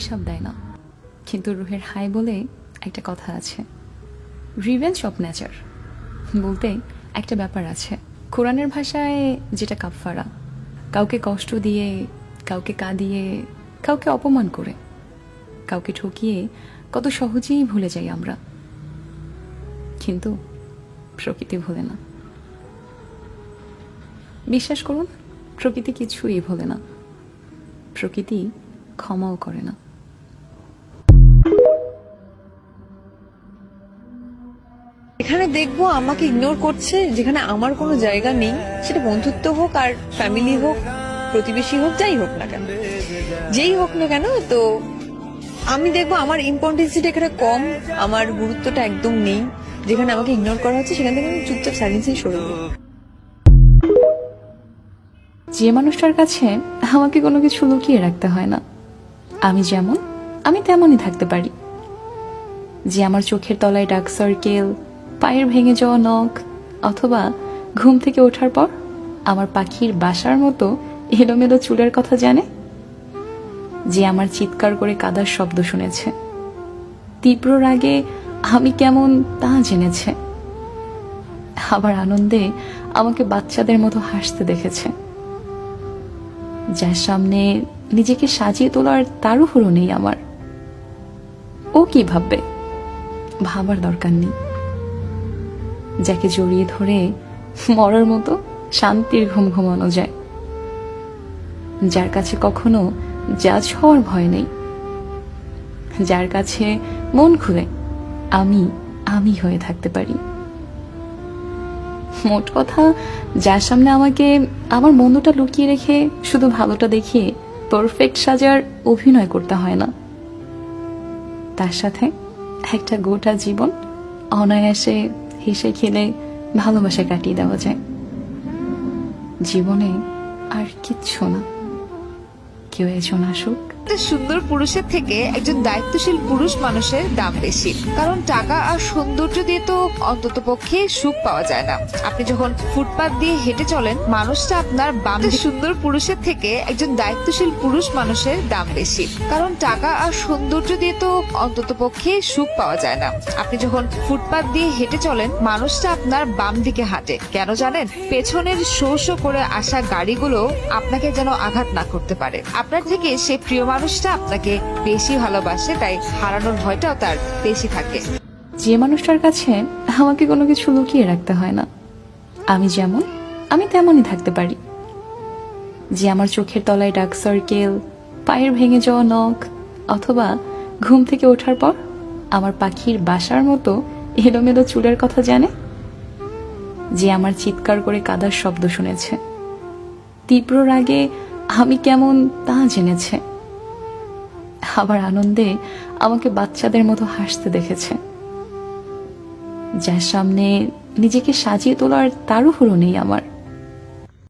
অভিশাপ দেয় না, কিন্তু রুহের হাই বলে একটা কথা আছে। রিভেঞ্জ অফ নেচার বলতে একটা ব্যাপার আছে। কোরআনের ভাষায় যেটা কাফফারা, কাউকে কষ্ট দিয়ে, কাউকে কাঁদিয়ে, কাউকে অপমান করে, কাউকে ঠকিয়ে কত সহজেই ভুলে যাই আমরা, কিন্তু প্রকৃতি ভোলে না। বিশ্বাস করুন, প্রকৃতি কিছুই ভোলে না, প্রকৃতি ক্ষমাও করে না। এখানে দেখবো আমাকে ইগনোর করছে, যেখানে আমার কোনো জায়গা নেই, সেটা বন্ধুত্ব হোক আর ফ্যামিলি হোক, প্রতিবেশী হোক, যাই হোক না কেন, যেই হোক না কেন। তো আমি দেখবো আমার ইম্পর্টেন্সিটা এখানে কম, আমার গুরুত্বটা একদম নেই। যেখানে আমাকে ইগনোর করা হচ্ছে সেখান থেকে আমি চুপচাপ সাইলেন্সেই সরে যাবো। যে মানুষটার কাছে আমাকে কোনো কিছু লুকিয়ে রাখতে হয় না, আমি যেমন আমি তেমনই থাকতে পারি। যে আমার চোখের তলায় ডার্ক সার্কেল, পায়ের ভেঙে যাওয়া নখ, অথবা ঘুম থেকে ওঠার পর আমার পাখির বাসার মতো এলোমেলো চুলের কথা জানে। যে আমার চিৎকার করে কাদার শব্দ শুনেছে, তীব্র রাগে আমি কেমন তা জেনেছে, আবার আনন্দে আমাকে বাচ্চাদের মতো হাসতে দেখেছে। যার সামনে নিজেকে সাজিয়ে তোলার তাড়াহুড়ো নেই আমার। ও কি ভাববে, ভাবার দরকার নেই। যাকে জড়িয়ে ধরে মরার মতো শান্তির ঘুম ঘুমানো যায়, যার কাছে কখনো জাজ হওয়ার ভয় নেই, যার কাছে মন খুলে আমি আমি হয়ে থাকতে পারি। মোট কথা, যার সামনে আমাকে আমার মন্দটা লুকিয়ে রেখে শুধু ভালোটা দেখিয়ে পারফেক্ট সাজার অভিনয় করতে হয় না, তার সাথে একটা গোটা জীবন অনায়াসে হেসে খেলে ভালোবাসা কাটিয়ে দেওয়া যায়। জীবনে আর কিচ্ছু না, কেউ একজন আসুক। একটা সুন্দর পুরুষের থেকে একজন দায়িত্বশীল পুরুষ মানুষের দাম বেশি, কারণ টাকা আর সৌন্দর্য দিয়ে তো অন্তত পক্ষে সুখ পাওয়া যায় না। আপনি যখন ফুটপাত দিয়ে হেঁটে চলেন, মানুষটা আপনার বাম সুন্দর পুরুষের থেকে একজন দায়িত্বশীল পুরুষ মানুষের দাম বেশি, কারণ টাকা আর সৌন্দর্য দিয়ে তো অন্তত পক্ষে সুখ পাওয়া যায় না। আপনি যখন ফুটপাত দিয়ে হেঁটে চলেন, মানুষটা আপনার বাম দিকে হাঁটে, কেন জানেন? পেছনের শো শো করে আসা গাড়িগুলো আপনাকে যেন আঘাত না করতে পারে। আপনার থেকে সে প্রিয় মানুষটা আপনাকে বেশি ভালোবাসে, তাই হারানোর ভয়টাও তার বেশি থাকে। যে মানুষটার কাছে আমাকে কোনো কিছু লুকিয়ে রাখতে হয় না, আমি যেমন আমি তেমনই থাকতে পারি। যে আমার চোখের তলায় ডার্ক সার্কেল, পায়ের ভেঙে যাওয়া নখ, অথবা ঘুম থেকে ওঠার পর আমার পাখির বাসার মতো এলোমেলো চুলের কথা জানে। যে আমার চিৎকার করে কাদার শব্দ শুনেছে, তীব্র রাগে আমি কেমন তা জেনেছে, আবার আনন্দে আমাকে বাচ্চাদের মতো হাসতে দেখেছে। যার সামনে নিজেকে সাজিয়ে তোলার তাড়াহুড়ো নেই আমার,